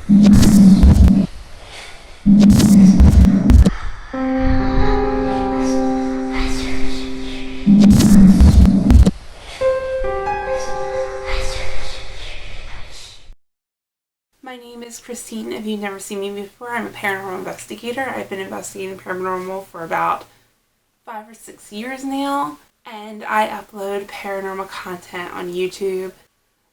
My name is Christine. If you've never seen me before, I'm a paranormal investigator. I've been investigating paranormal for about 5 or 6 years now, and I upload paranormal content on YouTube.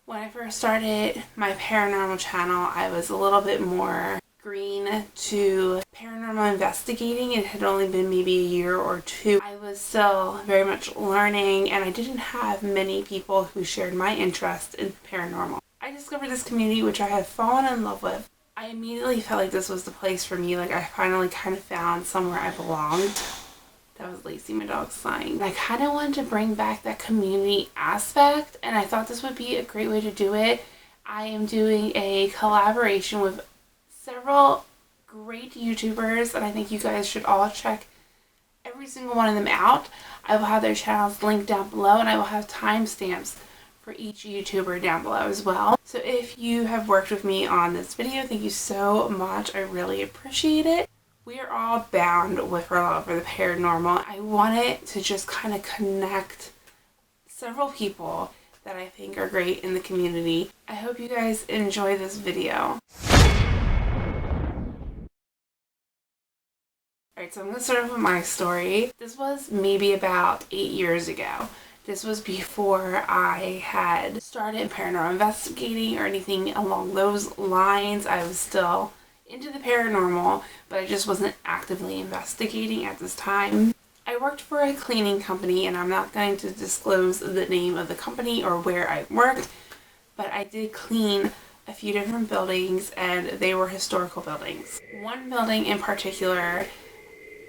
When I first started my paranormal channel, I was a little bit more green to paranormal investigating. It had only been maybe a year or two. I was still very much learning, and I didn't have many people who shared my interest in paranormal. I discovered this community which I have fallen in love with. I immediately felt like this was the place for me. Like I finally kind of found somewhere I belonged. That was Lacey, my dog, sighing. I kind of wanted to bring back that community aspect, and I thought this would be a great way to do it. I am doing a collaboration with several great YouTubers, and I think you guys should all check every single one of them out. I will have their channels linked down below, and I will have timestamps for each YouTuber down below as well. So if you have worked with me on this video, thank you so much. I really appreciate it. We are all bound with our love for the paranormal. I wanted to just kind of connect several people that I think are great in the community. I hope you guys enjoy this video. Alright, so I'm going to start off with my story. This was maybe about 8 years ago. This was before I had started paranormal investigating or anything along those lines. I was still into the paranormal, but I just wasn't actively investigating at this time. I worked for a cleaning company, and I'm not going to disclose the name of the company or where I worked, but I did clean a few different buildings, and they were historical buildings. One building in particular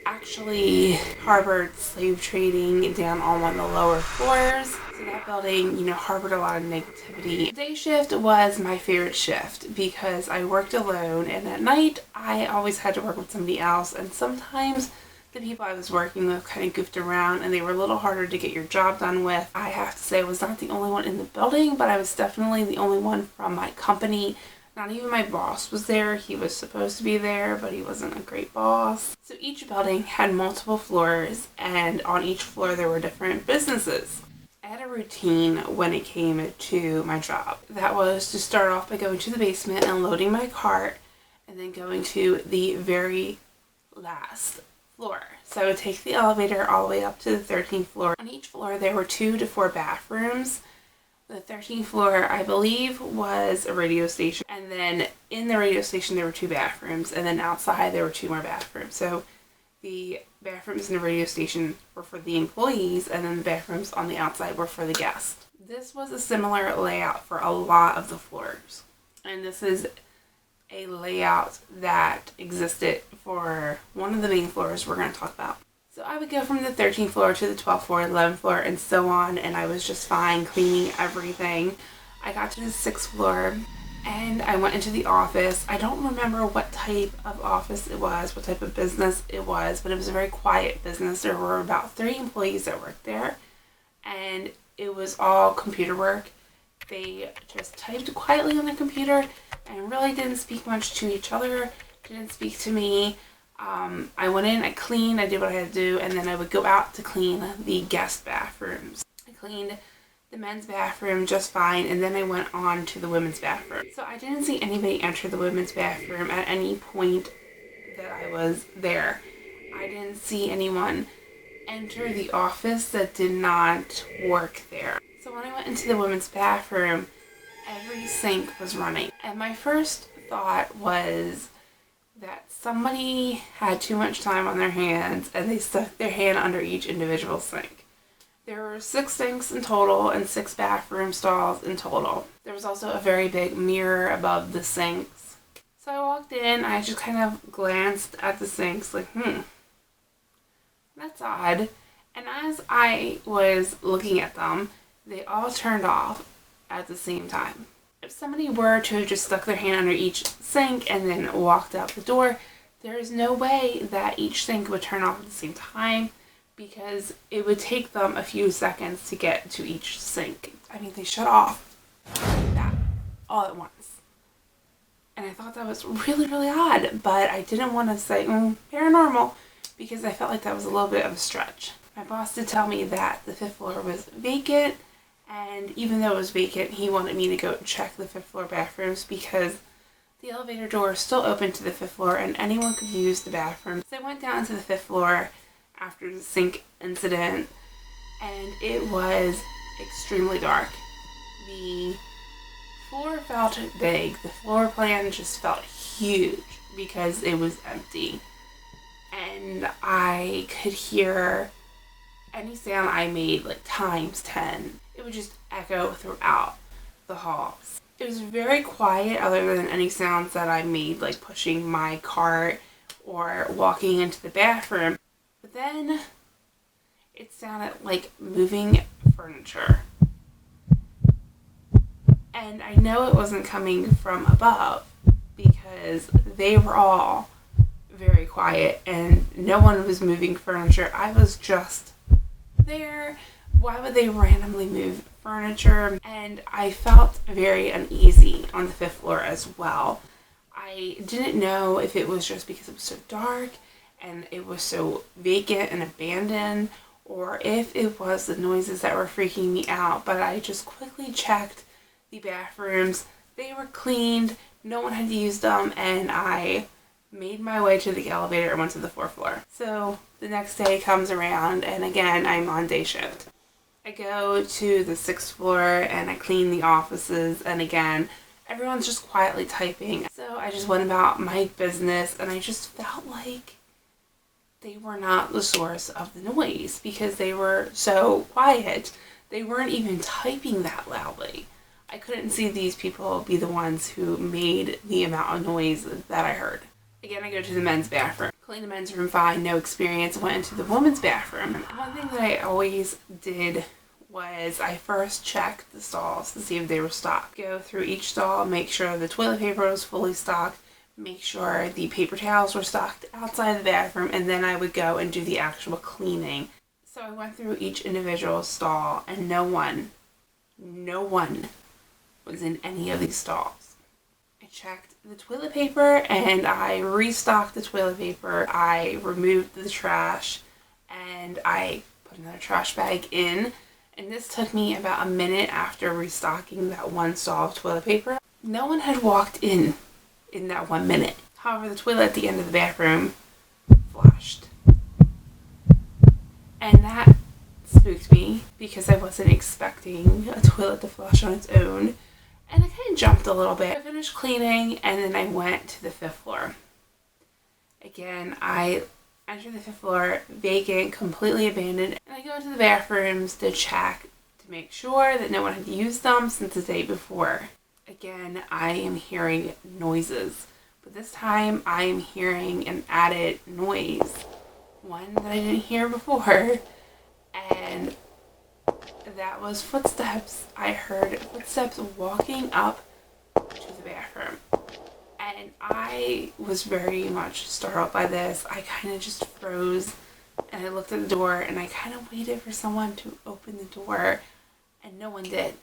actually harbored slave trading down on one of the lower floors. So that building, harbored a lot of negativity. Day shift was my favorite shift because I worked alone, and at night I always had to work with somebody else, and sometimes the people I was working with kind of goofed around and they were a little harder to get your job done with. I have to say I was not the only one in the building, but I was definitely the only one from my company. Not even my boss was there. He was supposed to be there, but he wasn't a great boss. So each building had multiple floors, and on each floor there were different businesses. I had a routine when it came to my job. That was to start off by going to the basement and loading my cart, and then going to the very last floor. So I would take the elevator all the way up to the 13th floor. On each floor there were 2 to 4 bathrooms. The 13th floor, I believe, was a radio station, and then in the radio station there were 2 bathrooms, and then outside there were 2 more bathrooms. So the bathrooms in the radio station were for the employees, and then the bathrooms on the outside were for the guests. This was a similar layout for a lot of the floors, and this is a layout that existed for one of the main floors we're going to talk about. So I would go from the 13th floor to the 12th floor, 11th floor, and so on, and I was just fine cleaning everything. I got to the 6th floor, and I went into the office. I don't remember what type of office it was, what type of business it was, but it was a very quiet business. There were about 3 employees that worked there, and it was all computer work. They just typed quietly on the computer and really didn't speak much to each other, didn't speak to me. I went in, I cleaned, I did what I had to do, and then I would go out to clean the guest bathrooms. I cleaned the men's bathroom just fine, and then I went on to the women's bathroom. So I didn't see anybody enter the women's bathroom at any point that I was there. I didn't see anyone enter the office that did not work there. So when I went into the women's bathroom, every sink was running. And my first thought was that somebody had too much time on their hands and they stuck their hand under each individual sink. There were 6 sinks in total and 6 bathroom stalls in total. There was also a very big mirror above the sinks. So I walked in, I just kind of glanced at the sinks like, that's odd. And as I was looking at them, they all turned off at the same time. If somebody were to have just stuck their hand under each sink and then walked out the door, there is no way that each sink would turn off at the same time, because it would take them a few seconds to get to each sink. I mean, they shut off like that all at once. And I thought that was really, really odd, but I didn't want to say paranormal because I felt like that was a little bit of a stretch. My boss did tell me that the 5th floor was vacant, and even though it was vacant, he wanted me to go check the 5th floor bathrooms because the elevator door is still open to the 5th floor and anyone could use the bathroom. So I went down to the 5th floor after the sink incident, and it was extremely dark. The floor felt big. The floor plan just felt huge because it was empty. And I could hear any sound I made like times 10. It would just echo throughout the halls. It was very quiet other than any sounds that I made, like pushing my cart or walking into the bathroom. But then it sounded like moving furniture. And I know it wasn't coming from above because they were all very quiet and no one was moving furniture. I was just there. Why would they randomly move furniture? And I felt very uneasy on the 5th floor as well. I didn't know if it was just because it was so dark and it was so vacant and abandoned, or if it was the noises that were freaking me out. But I just quickly checked the bathrooms. They were cleaned, no one had used them, and I made my way to the elevator and went to the 4th floor. So the next day comes around, and again, I'm on day shift. I go to the 6th floor and I clean the offices, and again, everyone's just quietly typing. So I just went about my business, and I just felt like they were not the source of the noise because they were so quiet. They weren't even typing that loudly. I couldn't see these people be the ones who made the amount of noise that I heard. Again, I go to the men's bathroom. Clean the men's room fine, no experience. Went into the women's bathroom. One thing that I always did was I first checked the stalls to see if they were stocked. Go through each stall, make sure the toilet paper was fully stocked, make sure the paper towels were stocked outside the bathroom, and then I would go and do the actual cleaning. So I went through each individual stall, and no one was in any of these stalls. I checked the toilet paper and I restocked the toilet paper. I removed the trash and I put another trash bag in. And this took me about a minute after restocking that one stall of toilet paper. No one had walked in that 1 minute. However, the toilet at the end of the bathroom flushed. And that spooked me because I wasn't expecting a toilet to flush on its own. And I kind of jumped a little bit. I finished cleaning and then I went to the 5th floor. Again, I entered the 5th floor, vacant, completely abandoned. And I go into the bathrooms to check to make sure that no one had used them since the day before. Again, I am hearing noises. But this time I am hearing an added noise. One that I didn't hear before. And that was footsteps. I heard footsteps walking up to the bathroom. And I was very much startled by this. I kind of just froze and I looked at the door and I kind of waited for someone to open the door and no one did.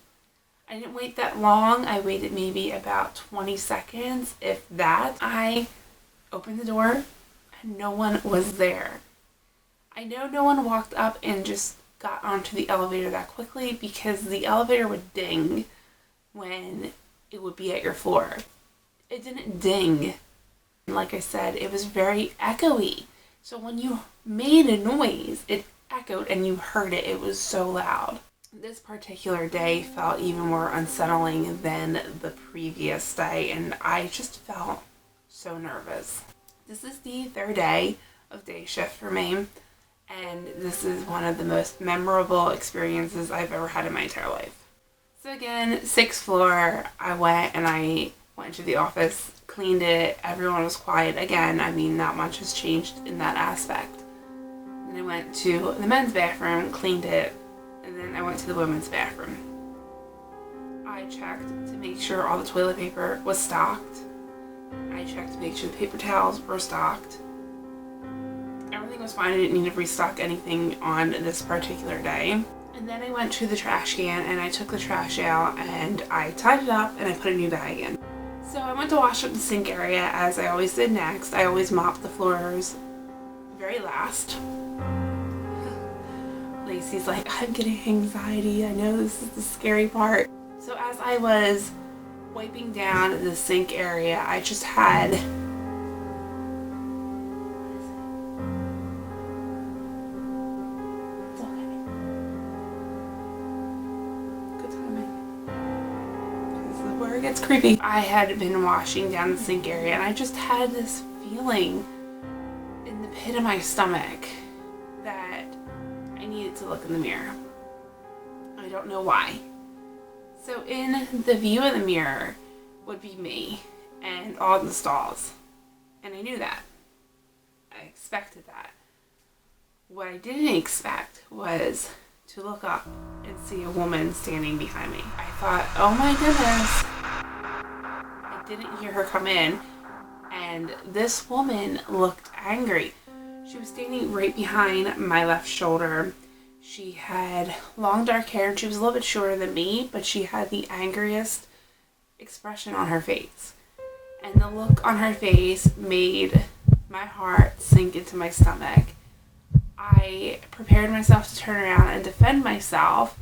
I didn't wait that long. I waited maybe about 20 seconds, if that. I opened the door and no one was there. I know no one walked up and just got onto the elevator that quickly because the elevator would ding when it would be at your floor. It didn't ding. Like I said, it was very echoey. So when you made a noise, it echoed and you heard it. It was so loud. This particular day felt even more unsettling than the previous day, and I just felt so nervous. This is the 3rd day of day shift for me. And this is one of the most memorable experiences I've ever had in my entire life. So again, 6th floor, I went into the office, cleaned it, everyone was quiet. Again, I mean, not much has changed in that aspect. Then I went to the men's bathroom, cleaned it, and then I went to the women's bathroom. I checked to make sure all the toilet paper was stocked. I checked to make sure the paper towels were stocked. Everything was fine. I didn't need to restock anything on this particular day. And then I went to the trash can and I took the trash out and I tied it up and I put a new bag in. So I went to wash up the sink area as I always did next. I always mop the floors very last. Lacey's like, I'm getting anxiety. I know this is the scary part. So as I was wiping down the sink area, I just had it gets creepy. I had been washing down the sink area and I just had this feeling in the pit of my stomach that I needed to look in the mirror. I don't know why. So in the view of the mirror would be me and all the stalls. And I knew that. I expected that. What I didn't expect was to look up and see a woman standing behind me. I thought, oh my goodness. I didn't hear her come in, and this woman looked angry. She was standing right behind my left shoulder. She had long dark hair, and she was a little bit shorter than me, but she had the angriest expression on her face. And the look on her face made my heart sink into my stomach. I prepared myself to turn around and defend myself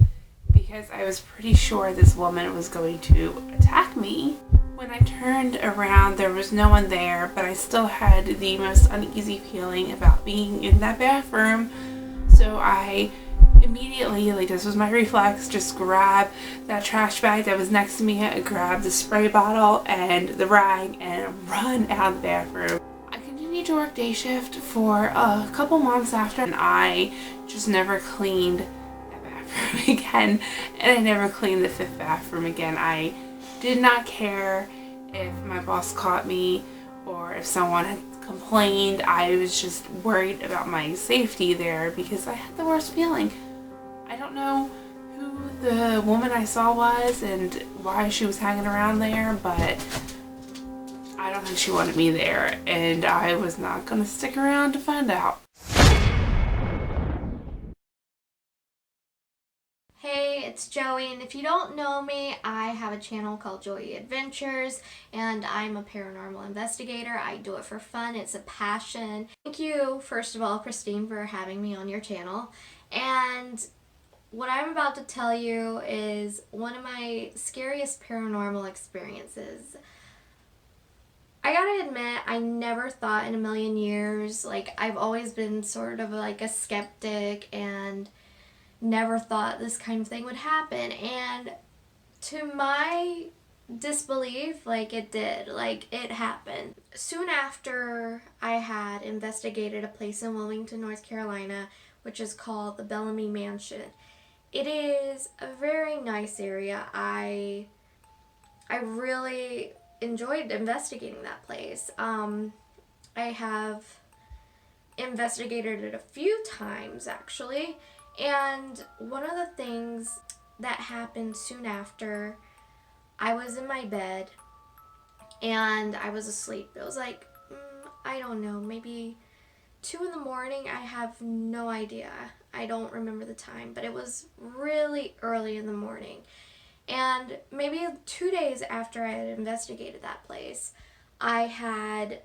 because I was pretty sure this woman was going to attack me. When I turned around, there was no one there, but I still had the most uneasy feeling about being in that bathroom. So I immediately, like this was my reflex, just grab that trash bag that was next to me, grab the spray bottle and the rag and run out of the bathroom. I continued to work day shift for a couple months after, and I just never cleaned that bathroom again, and I never cleaned the 5th bathroom again. I did not care if my boss caught me or if someone had complained. I was just worried about my safety there because I had the worst feeling. I don't know who the woman I saw was and why she was hanging around there, but I don't think she wanted me there, and I was not going to stick around to find out. Hey, it's Joey, and if you don't know me, I have a channel called Joey Adventures, and I'm a paranormal investigator. I do it for fun. It's a passion. Thank you, first of all, Christine, for having me on your channel. And what I'm about to tell you is one of my scariest paranormal experiences. I gotta admit, I never thought in a million years, like, I've always been sort of like a skeptic and never thought this kind of thing would happen. And to my disbelief, like, it did. Like, it happened. Soon after, I had investigated a place in Wilmington, North Carolina, which is called the Bellamy Mansion. It is a very nice area. I really enjoyed investigating that place. I have investigated it a few times, actually, and one of the things that happened soon after, I was in my bed and I was asleep. It was like, I don't know, maybe 2 in the morning. I have no idea. I don't remember the time, but it was really early in the morning. And maybe 2 days after I had investigated that place, I had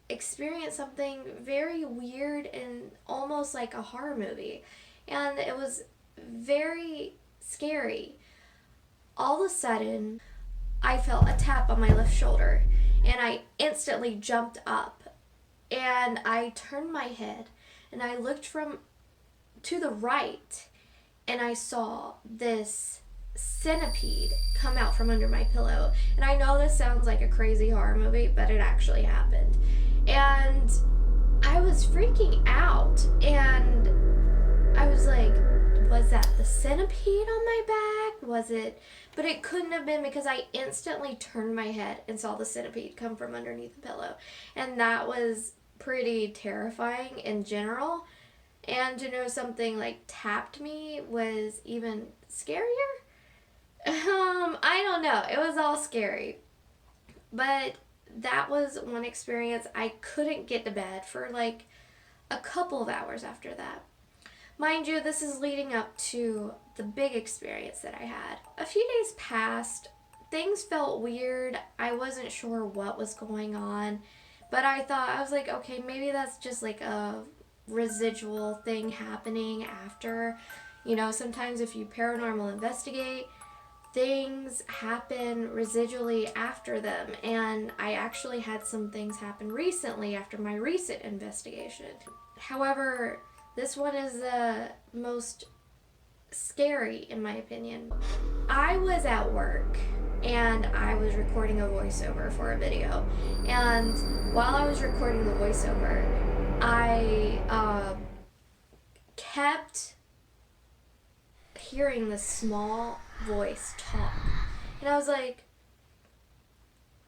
experienced something very weird and almost like a horror movie. And it was very scary. All of a sudden, I felt a tap on my left shoulder, and I instantly jumped up. And I turned my head, and I looked from to the right, and I saw this centipede come out from under my pillow. And I know this sounds like a crazy horror movie, but it actually happened. And I was freaking out, and I was like, was that the centipede on my back? Was it? But it couldn't have been, because I instantly turned my head and saw the centipede come from underneath the pillow. And that was pretty terrifying in general. And to know something like tapped me was even scarier. I don't know. It was all scary. But that was one experience. I couldn't get to bed for like a couple of hours after that. Mind you, this is leading up to the big experience that I had. A few days passed things felt weird. I wasn't sure what was going on, but I was like, okay, maybe that's just like a residual thing happening after. You know, sometimes if you paranormal investigate, things happen residually after them, and I actually had some things happen recently after my recent investigation. However, this one is the most scary in my opinion. I was at work and I was recording a voiceover for a video, and while I was recording the voiceover, I kept hearing this small voice talk, and I was like,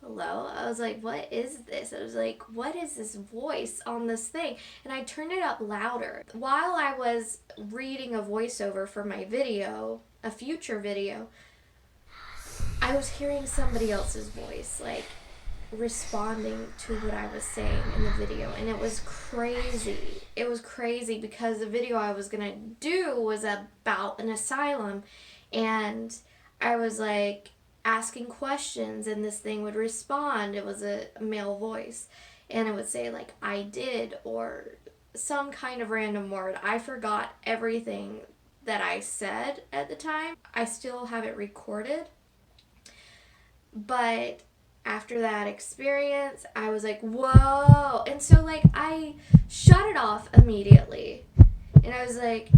hello? I was like, what is this? I was like, what is this voice on this thing? And I turned it up louder. While I was reading a voiceover for my video, a future video, I was hearing somebody else's voice, like, responding to what I was saying in the video, and it was crazy. It was crazy because the video I was gonna do was about an asylum, and I was like asking questions, and this thing would respond. It was a male voice, and it would say like, I did, or some kind of random word. I forgot everything that I said at the time. I still have it recorded, but after that experience, I was like, whoa. And so like I shut it off immediately, and I was like,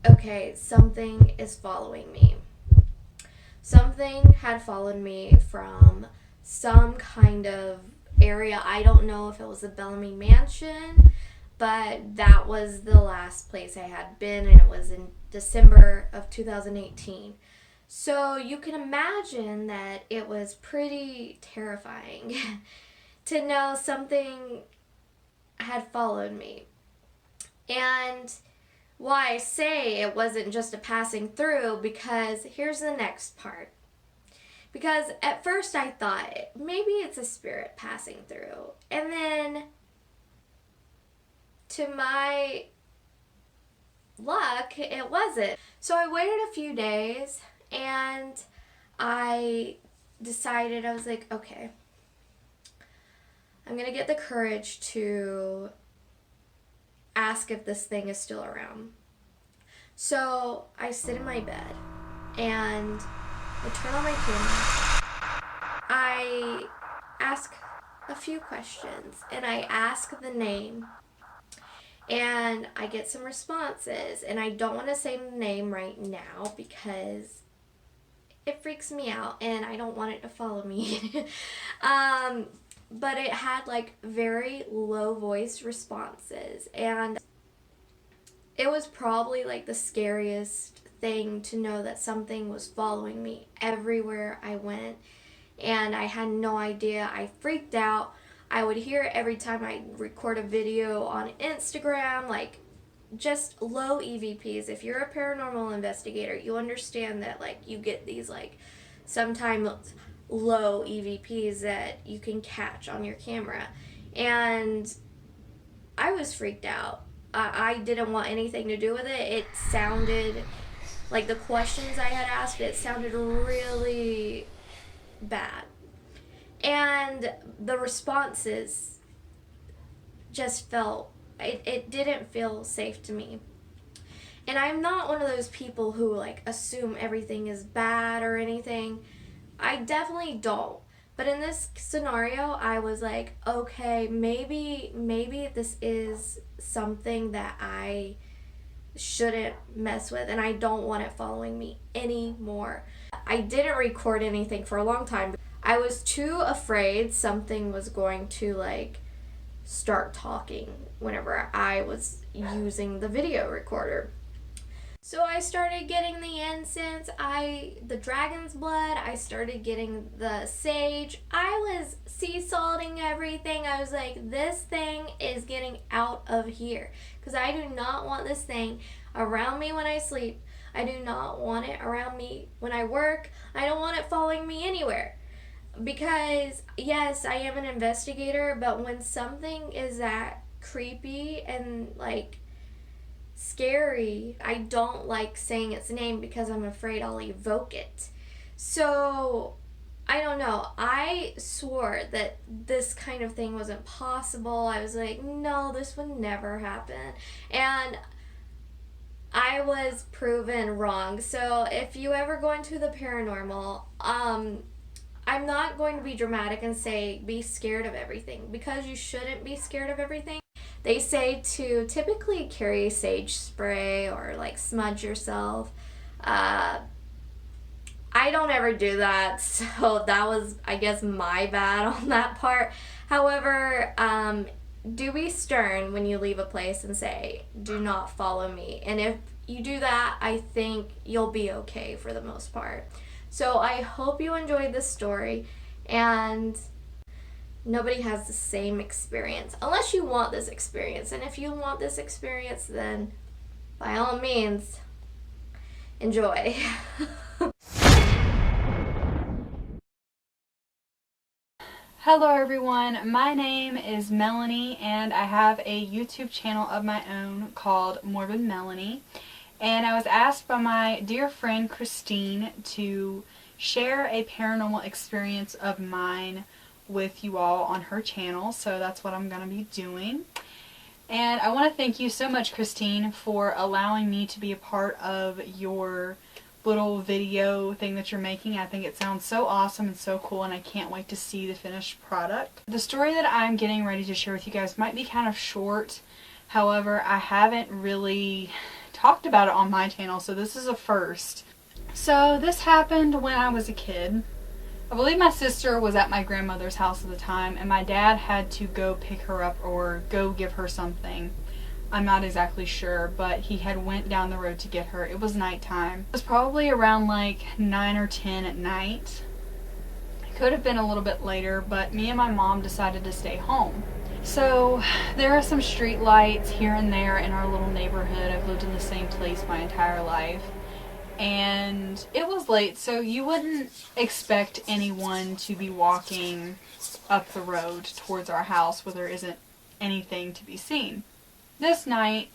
okay, something is following me. Something had followed me from some kind of area. I don't know if it was the Bellamy Mansion, but that was the last place I had been, and it was in December of 2018. So you can imagine that it was pretty terrifying to know something had followed me. And why I say it wasn't just a passing through, because here's the next part. Because at first I thought maybe it's a spirit passing through. And then to my luck, it wasn't. So I waited a few days, and I decided, I was like, okay, I'm going to get the courage to ask if this thing is still around. So I sit in my bed, and I turn on my camera. I ask a few questions, and I ask the name, and I get some responses, and I don't want to say the name right now because it freaks me out and I don't want it to follow me. But it had like very low voice responses, and it was probably like the scariest thing to know that something was following me everywhere I went, and I had no idea. I freaked out. I would hear it every time I record a video on Instagram, like just low EVPs. If you're a paranormal investigator, you understand that like you get these like sometimes low EVPs that you can catch on your camera. And I was freaked out. I didn't want anything to do with it. It sounded like the questions I had asked, it sounded really bad. And the responses just felt, it didn't feel safe to me. And I'm not one of those people who like assume everything is bad or anything. I definitely don't. But in this scenario, I was like, okay, maybe this is something that I shouldn't mess with, and I don't want it following me anymore. I didn't record anything for a long time. I was too afraid something was going to like start talking whenever I was using the video recorder. So I started getting the incense, the dragon's blood, I started getting the sage. I was sea salting everything. I was like, this thing is getting out of here, because I do not want this thing around me when I sleep. I do not want it around me when I work. I don't want it following me anywhere. Because yes, I am an investigator, but when something is that creepy and like scary, I don't like saying its name because I'm afraid I'll evoke it. So, I don't know. I swore that this kind of thing wasn't possible. I was like, no, this would never happen. And I was proven wrong. So, if you ever go into the paranormal, I'm not going to be dramatic and say be scared of everything, because you shouldn't be scared of everything. They say to typically carry sage spray or like smudge yourself. Uh, I don't ever do that, so that was, I guess, my bad on that part. However, do be stern when you leave a place and say, do not follow me. And if you do that, I think you'll be okay for the most part. So I hope you enjoyed this story, and nobody has the same experience unless you want this experience. And if you want this experience, then by all means, enjoy. Hello everyone, my name is Melanie and I have a YouTube channel of my own called Morbid Melanie, and I was asked by my dear friend Christine to share a paranormal experience of mine with you all on her channel, so that's what I'm going to be doing. And I want to thank you so much, Christine, for allowing me to be a part of your little video thing that you're making. I think it sounds so awesome and so cool, and I can't wait to see the finished product. The story that I'm getting ready to share with you guys might be kind of short. However, I haven't really talked about it on my channel, so this is a first. So this happened when I was a kid. I believe my sister was at my grandmother's house at the time, and my dad had to go pick her up or go give her something. I'm not exactly sure, but he had went down the road to get her. It was nighttime. It was probably around like 9 or 10 at night. It could have been a little bit later, but me and my mom decided to stay home. So there are some street lights here and there in our little neighborhood. I've lived in the same place my entire life. And it was late, so you wouldn't expect anyone to be walking up the road towards our house where there isn't anything to be seen. This night,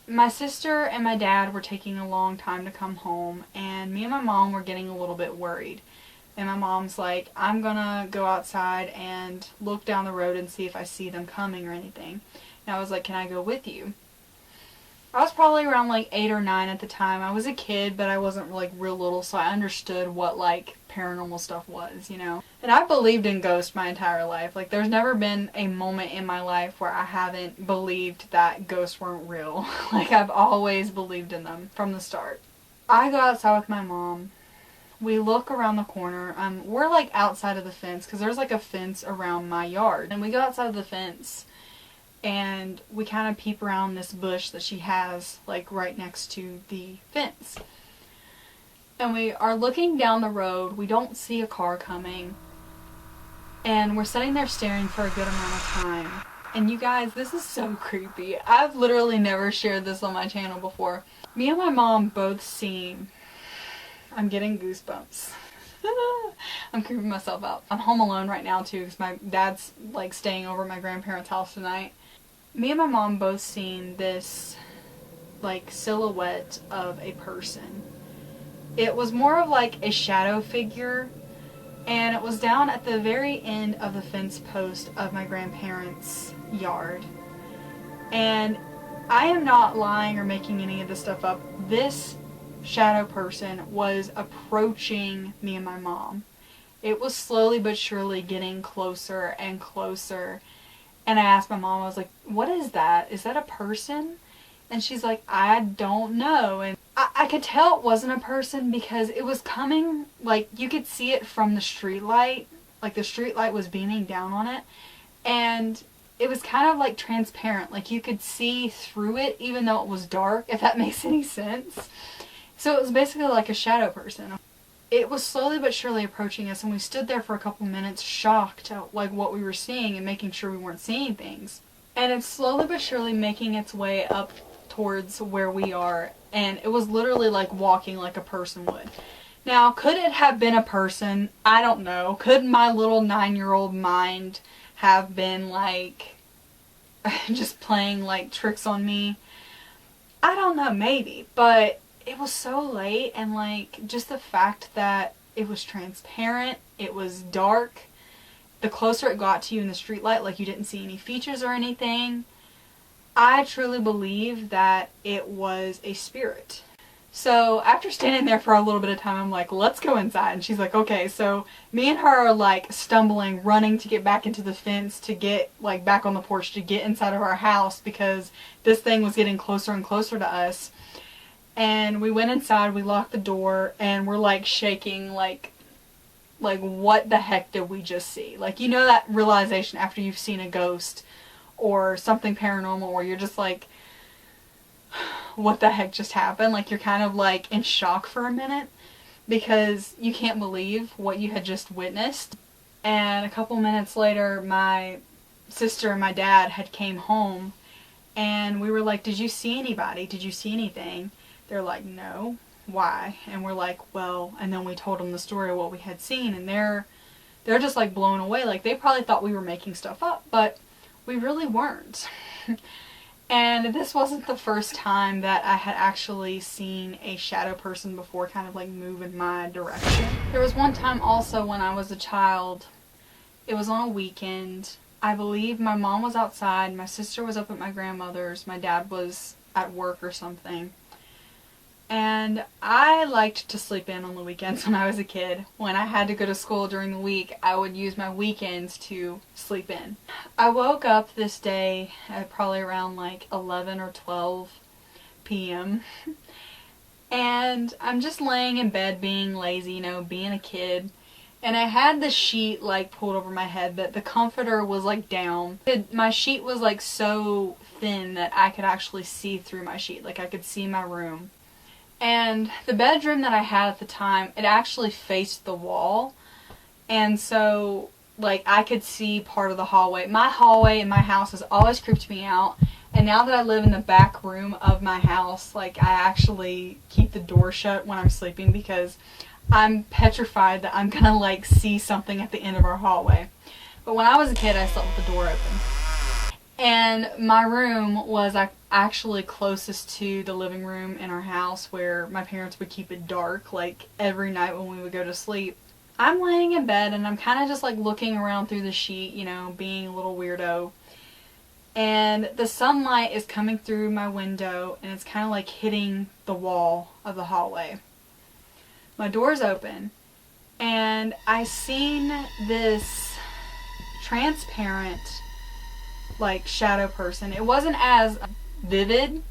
my sister and my dad were taking a long time to come home, and me and my mom were getting a little bit worried. And my mom's like, I'm gonna go outside and look down the road and see if I see them coming or anything. And I was like, can I go with you? I was probably around like 8 or 9 at the time. I was a kid, but I wasn't like real little, so I understood what like paranormal stuff was, you know. And I've believed in ghosts my entire life. Like, there's never been a moment in my life where I haven't believed that ghosts weren't real. Like, I've always believed in them from the start. I go outside with my mom. We look around the corner. We're like outside of the fence, because there's like a fence around my yard. And we go outside of the fence, and we kind of peep around this bush that she has like right next to the fence. And we are looking down the road. We don't see a car coming. And we're sitting there staring for a good amount of time. And you guys, this is so creepy. I've literally never shared this on my channel before. Me and my mom both seen... I'm getting goosebumps. I'm creeping myself out. I'm home alone right now too, because my dad's like staying over at my grandparents' house tonight. Me and my mom both seen this like silhouette of a person. It was more of like a shadow figure, and it was down at the very end of the fence post of my grandparents' yard. And I am not lying or making any of this stuff up. This shadow person was approaching me and my mom. It was slowly but surely getting closer and closer. And I asked my mom, I was like, what is that? Is that a person? And she's like, I don't know. And I could tell it wasn't a person, because it was coming, like, you could see it from the street light. Like, the street light was beaming down on it. And it was kind of like transparent. Like, you could see through it even though it was dark, if that makes any sense. So it was basically like a shadow person. It was slowly but surely approaching us, and we stood there for a couple minutes shocked at like what we were seeing and making sure we weren't seeing things. And it's slowly but surely making its way up towards where we are, and it was literally like walking like a person would. Now, could it have been a person? I don't know. Could my little 9-year-old mind have been like just playing like tricks on me? I don't know, maybe, but it was so late, and like just the fact that It was transparent. It was dark. The closer it got to you in the streetlight, like you didn't see any features or anything. I truly believe that it was a spirit. So after standing there for a little bit of time, I'm like, let's go inside. And she's like, okay. So me and her are like stumbling, running to get back into the fence, to get like back on the porch, to get inside of our house, because this thing was getting closer and closer to us. And we went inside, we locked the door, and we're like shaking, like what the heck did we just see? Like, you know that realization after you've seen a ghost or something paranormal where you're just like, what the heck just happened? Like, you're kind of like in shock for a minute because you can't believe what you had just witnessed. And a couple minutes later, my sister and my dad had came home, and we were like, did you see anybody? Did you see anything? They're like, no. Why? And we're like, well, and then we told them the story of what we had seen, and they're just like blown away. Like, they probably thought we were making stuff up, but we really weren't. And this wasn't the first time that I had actually seen a shadow person before kind of like move in my direction. There was one time also when I was a child. It was on a weekend. I believe my mom was outside, my sister was up at my grandmother's, my dad was at work or something. And I liked to sleep in on the weekends when I was a kid. When I had to go to school during the week, I would use my weekends to sleep in. I woke up this day at probably around like 11 or 12 p.m. And I'm just laying in bed being lazy, you know, being a kid. And I had the sheet like pulled over my head, but the comforter was like down. My sheet was like so thin that I could actually see through my sheet. Like, I could see my room. And the bedroom that I had at the time, it actually faced the wall. And so, like, I could see part of the hallway. My hallway in my house has always creeped me out. And now that I live in the back room of my house, like, I actually keep the door shut when I'm sleeping because I'm petrified that I'm gonna, like, see something at the end of our hallway. But when I was a kid, I slept with the door open. And my room was actually closest to the living room in our house, where my parents would keep it dark, like, every night when we would go to sleep. I'm laying in bed and I'm kind of just like looking around through the sheet, you know, being a little weirdo. And the sunlight is coming through my window and it's kind of like hitting the wall of the hallway. My door's open and I seen this transparent, like, shadow person. It wasn't as vivid,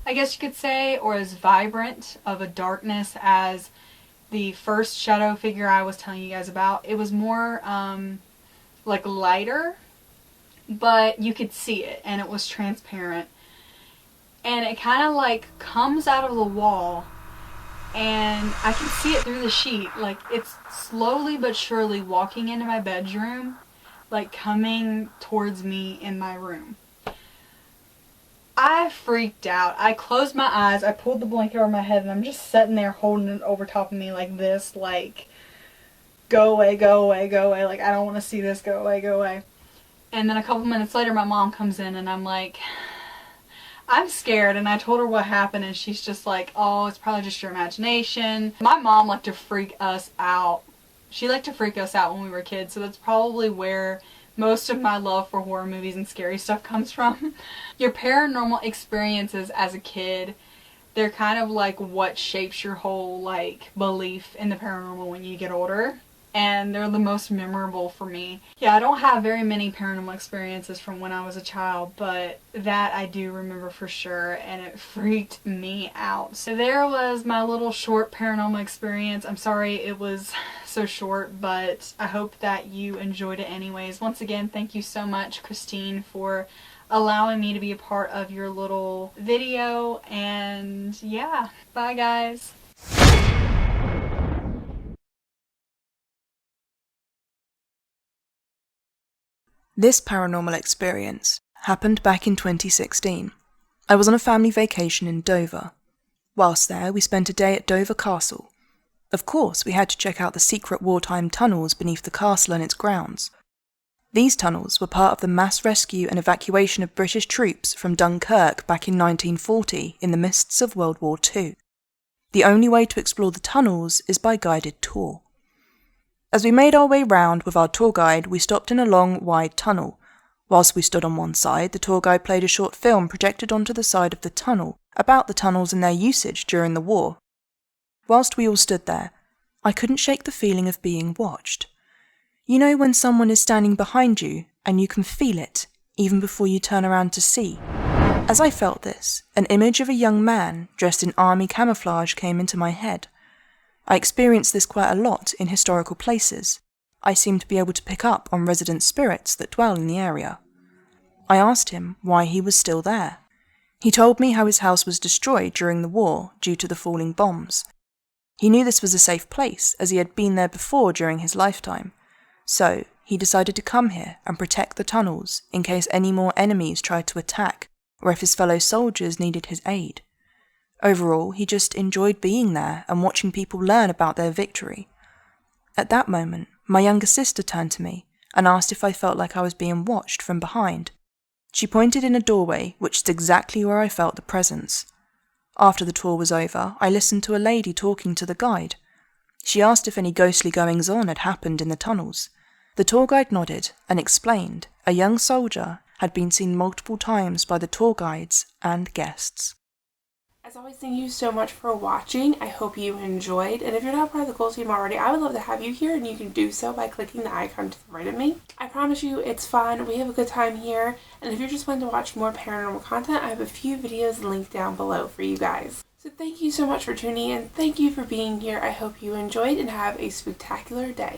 I guess you could say, or as vibrant of a darkness as the first shadow figure I was telling you guys about. It was more like lighter, but you could see it and it was transparent. And it kind of like comes out of the wall and I can see it through the sheet. Like, it's slowly but surely walking into my bedroom, like coming towards me in my room. I freaked out. I closed my eyes, I pulled the blanket over my head, and I'm just sitting there holding it over top of me like this, like, go away, go away, go away, like, I don't want to see this, go away, go away. And then a couple minutes later, my mom comes in, and I'm like, I'm scared, and I told her what happened, and she's just like, oh, it's probably just your imagination. My mom liked to freak us out. She liked to freak us out when we were kids, so that's probably where most of my love for horror movies and scary stuff comes from. Your paranormal experiences as a kid, they're kind of like what shapes your whole, like, belief in the paranormal when you get older. And they're the most memorable for me. Yeah, I don't have very many paranormal experiences from when I was a child, but that I do remember for sure, and it freaked me out. So there was my little short paranormal experience. I'm sorry it was so short, but I hope that you enjoyed it anyways. Once again, thank you so much, Christine, for allowing me to be a part of your little video. And yeah, bye guys. This paranormal experience happened back in 2016. I was on a family vacation in Dover. Whilst there, we spent a day at Dover Castle. Of course, we had to check out the secret wartime tunnels beneath the castle and its grounds. These tunnels were part of the mass rescue and evacuation of British troops from Dunkirk back in 1940 in the mists of World War II. The only way to explore the tunnels is by guided tour. As we made our way round with our tour guide, we stopped in a long, wide tunnel. Whilst we stood on one side, the tour guide played a short film projected onto the side of the tunnel about the tunnels and their usage during the war. Whilst we all stood there, I couldn't shake the feeling of being watched. You know when someone is standing behind you and you can feel it, even before you turn around to see? As I felt this, an image of a young man dressed in army camouflage came into my head. I experienced this quite a lot in historical places. I seem to be able to pick up on resident spirits that dwell in the area. I asked him why he was still there. He told me how his house was destroyed during the war due to the falling bombs. He knew this was a safe place as he had been there before during his lifetime, so he decided to come here and protect the tunnels in case any more enemies tried to attack or if his fellow soldiers needed his aid. Overall, he just enjoyed being there and watching people learn about their victory. At that moment, my younger sister turned to me and asked if I felt like I was being watched from behind. She pointed in a doorway, which is exactly where I felt the presence. After the tour was over, I listened to a lady talking to the guide. She asked if any ghostly goings-on had happened in the tunnels. The tour guide nodded and explained a young soldier had been seen multiple times by the tour guides and guests. As always, thank you so much for watching. I hope you enjoyed, and if you're not part of the Gold Team already, I would love to have you here, and you can do so by clicking the icon to the right of me. I promise you it's fun, we have a good time here, and if you're just wanting to watch more paranormal content, I have a few videos linked down below for you guys. So thank you so much for tuning in, thank you for being here, I hope you enjoyed, and have a spectacular day.